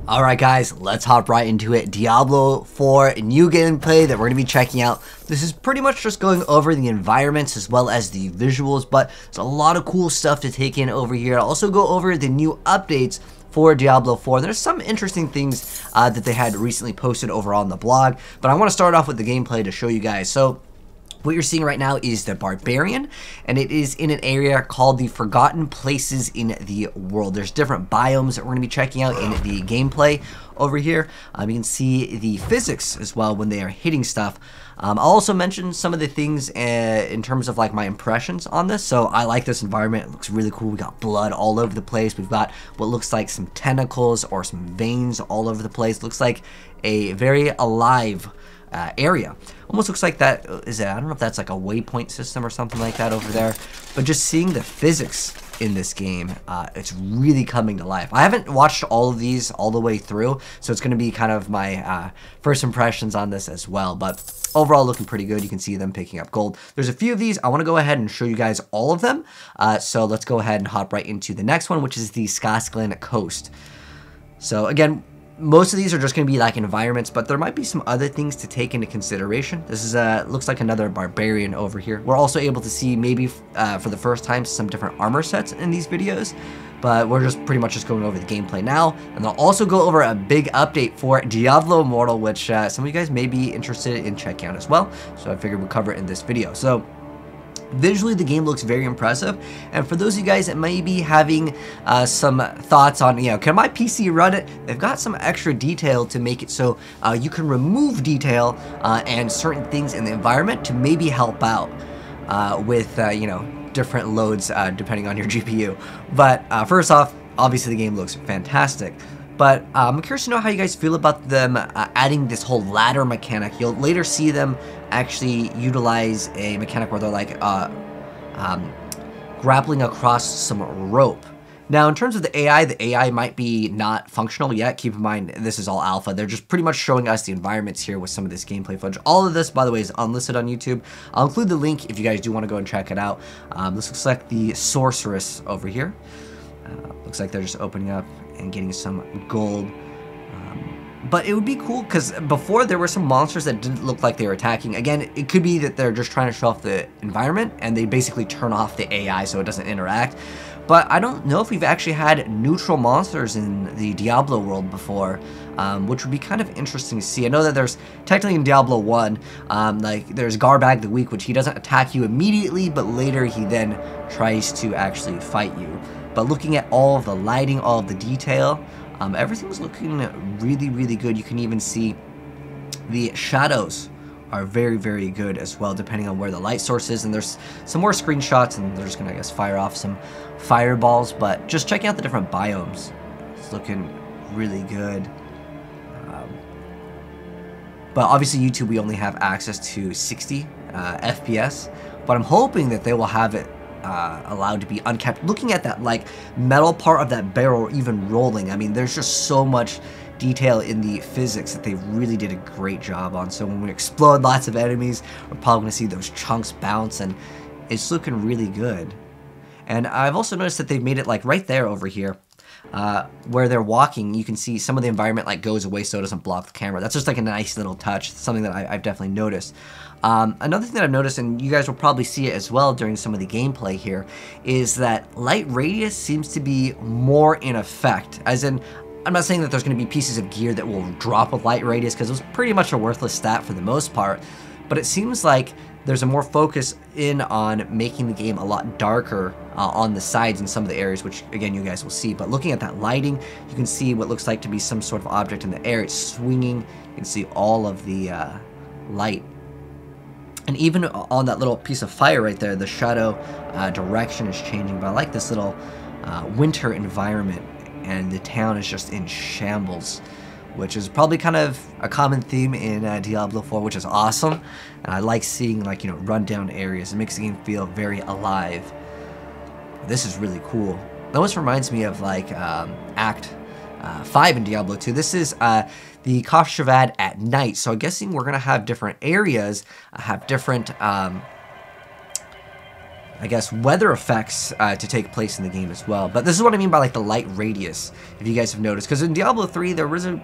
Alright guys, let's hop right into it. Diablo 4 new gameplay that we're going to be checking out. This is pretty much just going over the environments as well as the visuals, but there's a lot of cool stuff to take in over here. I'll also go over the new updates for Diablo 4. There's some interesting things that they had recently posted over on the blog, but I want to start off with the gameplay to show you guys. So what you're seeing right now is the Barbarian, and it is in an area called the Forgotten Places in the World. There's different biomes that we're going to be checking out in the gameplay over here. You can see the physics as well when they are hitting stuff. I'll also mention some of the things in terms of like my impressions on this. So I like this environment. It looks really cool. We got blood all over the place. We've got what looks like some tentacles or some veins all over the place. Looks like a very alive area. Almost looks like that is I don't know if that's like a waypoint system or something like that over there, but just seeing the physics in this game, it's really coming to life. I haven't watched all of these all the way through, so it's going to be kind of my first impressions on this as well, but overall looking pretty good. You can see them picking up gold. There's a few of these. I want to go ahead and show you guys all of them, so let's go ahead and hop right into the next one, which is the Skaskland Coast. So again, most of these are just going to be like environments, but there might be some other things to take into consideration. This is looks like another Barbarian over here. We're also able to see maybe for the first time some different armor sets in these videos, but we're just pretty much just going over the gameplay now. And they'll also go over a big update for Diablo Immortal, which some of you guys may be interested in checking out as well. So I figured we'd cover it in this video. So visually, the game looks very impressive, and for those of you guys that may be having some thoughts on, can my PC run it? They've got some extra detail to make it so you can remove detail and certain things in the environment to maybe help out with, different loads depending on your GPU. But first off, obviously the game looks fantastic. But I'm curious to know how you guys feel about them adding this whole ladder mechanic. You'll later see them actually utilize a mechanic where they're like grappling across some rope. Now, in terms of the AI might be not functional yet. Keep in mind, this is all alpha. They're just pretty much showing us the environments here with some of this gameplay footage. All of this, by the way, is unlisted on YouTube. I'll include the link if you guys do want to go and check it out. This looks like the Sorceress over here. Looks like they're just opening up and getting some gold. But it would be cool because before there were some monsters that didn't look like they were attacking. Again, it could be that they're just trying to show off the environment and they basically turn off the AI so it doesn't interact. But I don't know if we've actually had neutral monsters in the Diablo world before, which would be kind of interesting to see. I know that there's technically in Diablo 1, like there's Garbag the Weak, which he doesn't attack you immediately, but later he then tries to actually fight you. But looking at all of the lighting, all of the detail, everything's looking really, really good. You can even see the shadows are very, very good as well, depending on where the light source is. And there's some more screenshots, and they're just gonna, I guess, fire off some fireballs. But just checking out the different biomes, it's looking really good. But obviously YouTube, we only have access to 60 FPS, but I'm hoping that they will have it allowed to be uncapped. Looking at that like metal part of that barrel even rolling, I mean, there's just so much detail in the physics that they really did a great job on. So when we explode lots of enemies, we're probably going to see those chunks bounce, and it's looking really good. And I've also noticed that they've made it like right there over here where they're walking, you can see some of the environment like goes away so it doesn't block the camera. That's just like a nice little touch, something that I've definitely noticed. Another thing that I've noticed, and you guys will probably see it as well during some of the gameplay here, is that light radius seems to be more in effect. As in, I'm not saying that there's going to be pieces of gear that will drop with light radius, because it was pretty much a worthless stat for the most part, but it seems like there's a more focus in on making the game a lot darker on the sides in some of the areas, which again you guys will see. But looking at that lighting, you can see what looks like to be some sort of object in the air. It's swinging. You can see all of the light. And even on that little piece of fire right there, the shadow direction is changing. But I like this little winter environment, and the town is just in shambles, which is probably kind of a common theme in Diablo 4, which is awesome. And I like seeing like, rundown areas. It makes the game feel very alive. This is really cool. It almost reminds me of like Act 5 in Diablo 2. This is the Koshavad at night. So I'm guessing we're going to have different areas, have different I guess, weather effects to take place in the game as well. But this is what I mean by like the light radius, if you guys have noticed. Because in Diablo 3, there really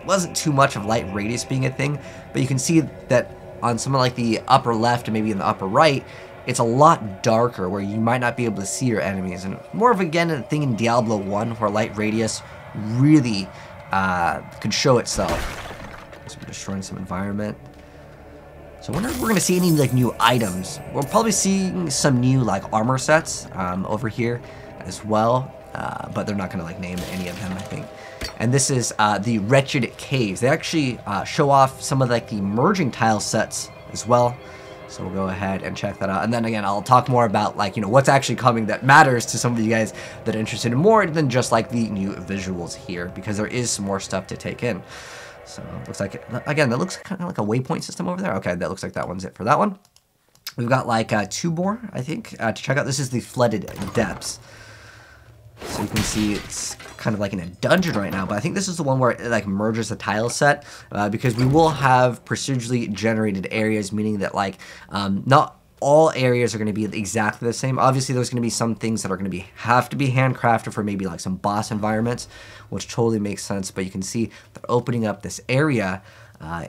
wasn't too much of light radius being a thing. But you can see that on some of like the upper left and maybe in the upper right, it's a lot darker where you might not be able to see your enemies. And more of, again, a thing in Diablo 1 where light radius really could show itself. So we're destroying some environment. So I wonder if we're going to see any like new items. We're probably seeing some new like armor sets over here as well, but they're not going to like name any of them, I think. And this is the Wretched Caves. They actually show off some of like the merging tile sets as well. So we'll go ahead and check that out. And then again, I'll talk more about like, you know, what's actually coming that matters to some of you guys that are interested in more than just like the new visuals here, because there is some more stuff to take in. So it looks like, again, that looks kind of like a waypoint system over there. Okay, that looks like that one's it for that one. We've got like 2 more, I think, to check out. This is the Flooded Depths. So you can see it's kind of like in a dungeon right now, but I think this is the one where it like merges the tile set, because we will have procedurally generated areas, meaning that like not all areas are going to be exactly the same. Obviously, there's going to be some things that are going to have to be handcrafted for maybe like some boss environments, which totally makes sense. But you can see they're opening up this area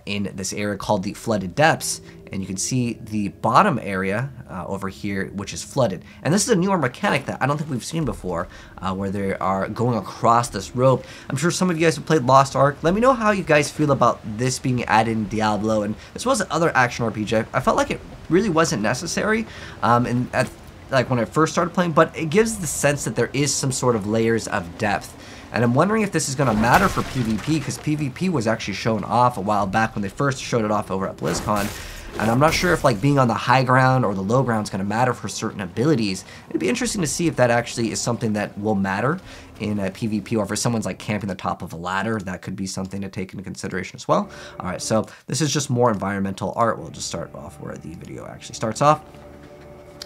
in this area called the Flooded Depths, and you can see the bottom area over here, which is flooded. And this is a newer mechanic that I don't think we've seen before, where they are going across this rope. I'm sure some of you guys have played Lost Ark. Let me know how you guys feel about this being added in Diablo, and as well as other action RPG. I felt like it really wasn't necessary, like when I first started playing, but it gives the sense that there is some sort of layers of depth. And I'm wondering if this is going to matter for PvP, because PvP was actually shown off a while back when they first showed it off over at BlizzCon. And I'm not sure if like being on the high ground or the low ground is going to matter for certain abilities. It'd be interesting to see if that actually is something that will matter in PvP, or if someone's like camping the top of a ladder, that could be something to take into consideration as well. All right, so this is just more environmental art. We'll just start off where the video actually starts off.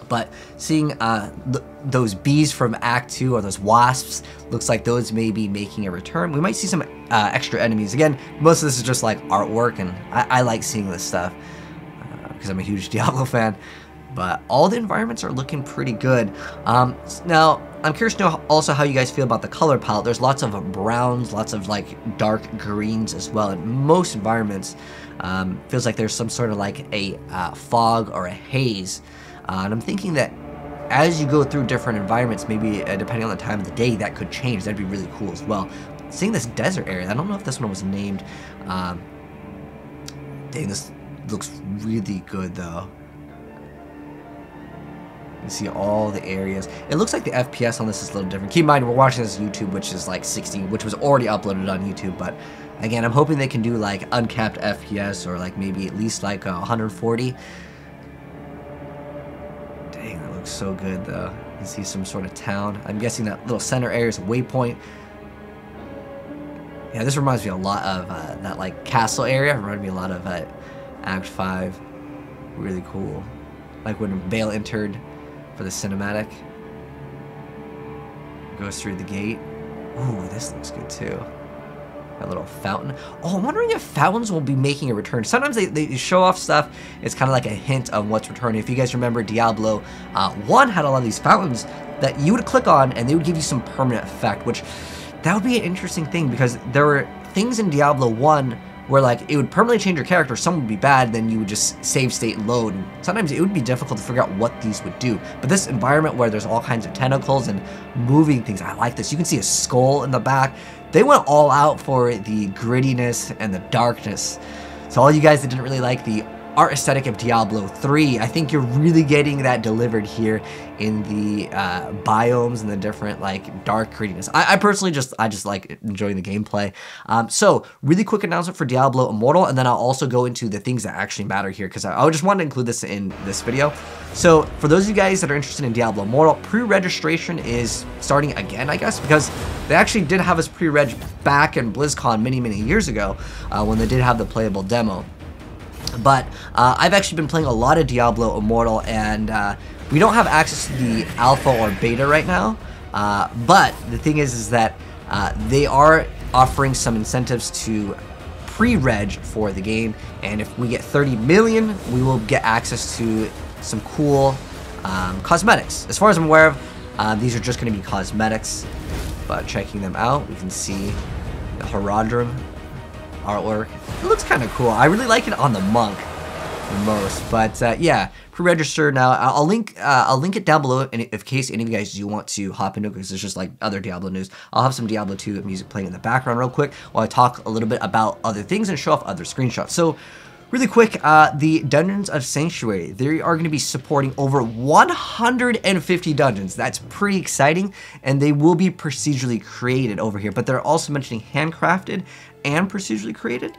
But seeing those bees from Act 2, or those wasps, looks like those may be making a return. We might see some extra enemies. Again, most of this is just like artwork, and I like seeing this stuff because I'm a huge Diablo fan. But all the environments are looking pretty good. Now, I'm curious to know also how you guys feel about the color palette. There's lots of browns, lots of like dark greens as well. In most environments, feels like there's some sort of like a fog or a haze. And I'm thinking that as you go through different environments, maybe depending on the time of the day, that could change. That'd be really cool as well. Seeing this desert area, I don't know if this one was named. Dang, this looks really good though. You can see all the areas. It looks like the FPS on this is a little different. Keep in mind, we're watching this on YouTube, which is like 60, which was already uploaded on YouTube. But again, I'm hoping they can do like uncapped FPS, or like maybe at least like 140. Dang, that looks so good though. You can see some sort of town. I'm guessing that little center area is a waypoint. Yeah, this reminds me a lot of that like castle area. It reminded me a lot of Act 5. Really cool. Like when Bale entered for the cinematic. Goes through the gate. Ooh, this looks good too. A little fountain. Oh, I'm wondering if fountains will be making a return. Sometimes they show off stuff. It's kind of like a hint of what's returning. If you guys remember, Diablo 1 had a lot of these fountains that you would click on and they would give you some permanent effect, which that would be an interesting thing, because there were things in Diablo 1 where like it would permanently change your character. Some would be bad, then you would just save state and load. And sometimes it would be difficult to figure out what these would do. But this environment where there's all kinds of tentacles and moving things, I like this. You can see a skull in the back. They went all out for the grittiness and the darkness. So all you guys that didn't really like the art aesthetic of Diablo 3, I think you're really getting that delivered here in the biomes and the different like dark grittiness. I personally just like enjoying the gameplay. So really quick announcement for Diablo Immortal, and then I'll also go into the things that actually matter here, because I just wanted to include this in this video. So for those of you guys that are interested in Diablo Immortal, pre-registration is starting again, I guess, because they actually did have us pre-reg back in BlizzCon many years ago when they did have the playable demo. But I've actually been playing a lot of Diablo Immortal, and we don't have access to the alpha or beta right now. But the thing is that they are offering some incentives to pre-reg for the game, and if we get 30 million, we will get access to some cool cosmetics. As far as I'm aware of, these are just going to be cosmetics, but checking them out, we can see the Horadrim artwork. It looks kind of cool. I really like it on the monk the most, but yeah, pre-register now. I'll link it down below in case any of you guys do want to hop into it, because it's just like other Diablo news. I'll have some Diablo 2 music playing in the background real quick while I talk a little bit about other things and show off other screenshots. So really quick, the Dungeons of Sanctuary, they are going to be supporting over 150 dungeons. That's pretty exciting, and they will be procedurally created over here, but they're also mentioning handcrafted and procedurally created.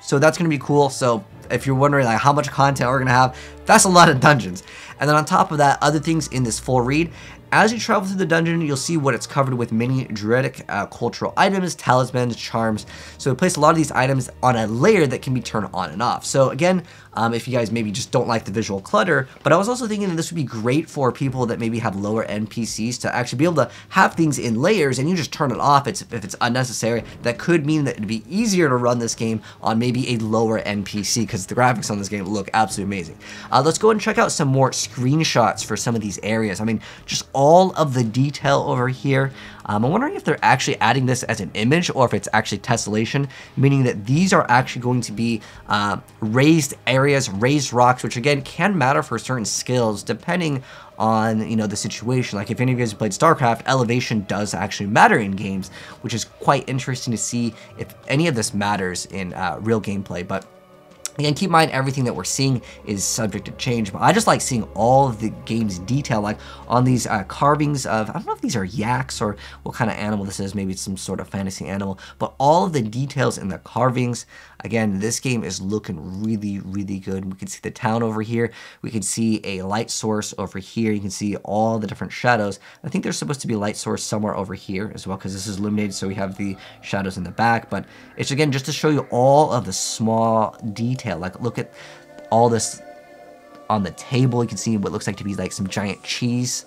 So that's going to be cool. So if you're wondering like how much content we're going to have, that's a lot of dungeons. And then on top of that, other things in this full read. As you travel through the dungeon, you'll see what it's covered with many druidic cultural items, talismans, charms. So we place a lot of these items on a layer that can be turned on and off. So again, if you guys maybe just don't like the visual clutter, but I was also thinking that this would be great for people that maybe have lower NPCs to actually be able to have things in layers and you just turn it off if it's unnecessary. That could mean that it'd be easier to run this game on maybe a lower NPC, because the graphics on this game look absolutely amazing. Let's go and check out some more screenshots for some of these areas. I mean, just all of the detail over here. I'm wondering if they're actually adding this as an image or if it's actually tessellation, meaning that these are actually going to be raised areas, raised rocks, which again can matter for certain skills depending on, you know, the situation. Like if any of you guys have played StarCraft, elevation does actually matter in games, which is quite interesting to see if any of this matters in real gameplay. But again, keep in mind, everything that we're seeing is subject to change, but I just like seeing all of the game's detail, like on these carvings of, I don't know if these are yaks or what kind of animal this is, maybe it's some sort of fantasy animal, but all of the details in the carvings. Again, this game is looking really, really good. We can see the town over here. We can see a light source over here. You can see all the different shadows. I think there's supposed to be a light source somewhere over here as well, because this is illuminated, so we have the shadows in the back, but it's again just to show you all of the small detail. Like look at all this on the table. You can see what looks like to be like some giant cheese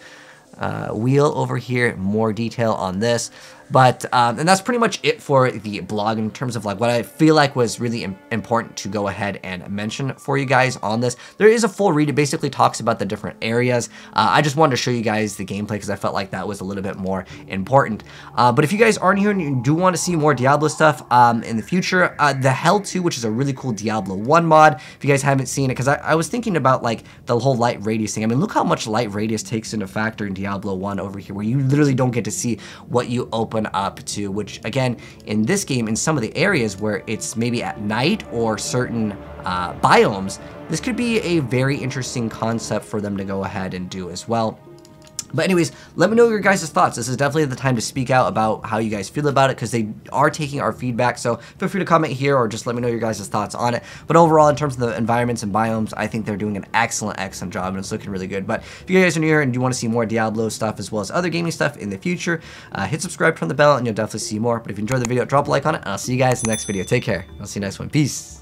wheel over here. More detail on this. But, and that's pretty much it for the blog in terms of like what I feel like was really important to go ahead and mention for you guys on this. There is a full read. It basically talks about the different areas. I just wanted to show you guys the gameplay because I felt like that was a little bit more important. But if you guys aren't here and you do want to see more Diablo stuff in the future, the Hell 2, which is a really cool Diablo 1 mod, if you guys haven't seen it, because I was thinking about like the whole light radius thing. I mean, look how much light radius takes into factor in Diablo 1 over here, where you literally don't get to see what you open up to, which again, in this game, in some of the areas where it's maybe at night or certain biomes, this could be a very interesting concept for them to go ahead and do as well. But anyways, let me know your guys' thoughts. This is definitely the time to speak out about how you guys feel about it, because they are taking our feedback. So feel free to comment here or just let me know your guys' thoughts on it. But overall, in terms of the environments and biomes, I think they're doing an excellent job, and it's looking really good. But if you guys are new here and you want to see more Diablo stuff as well as other gaming stuff in the future, hit subscribe, turn the bell, and you'll definitely see more. But if you enjoyed the video, drop a like on it, and I'll see you guys in the next video. Take care. I'll see you next one. Peace.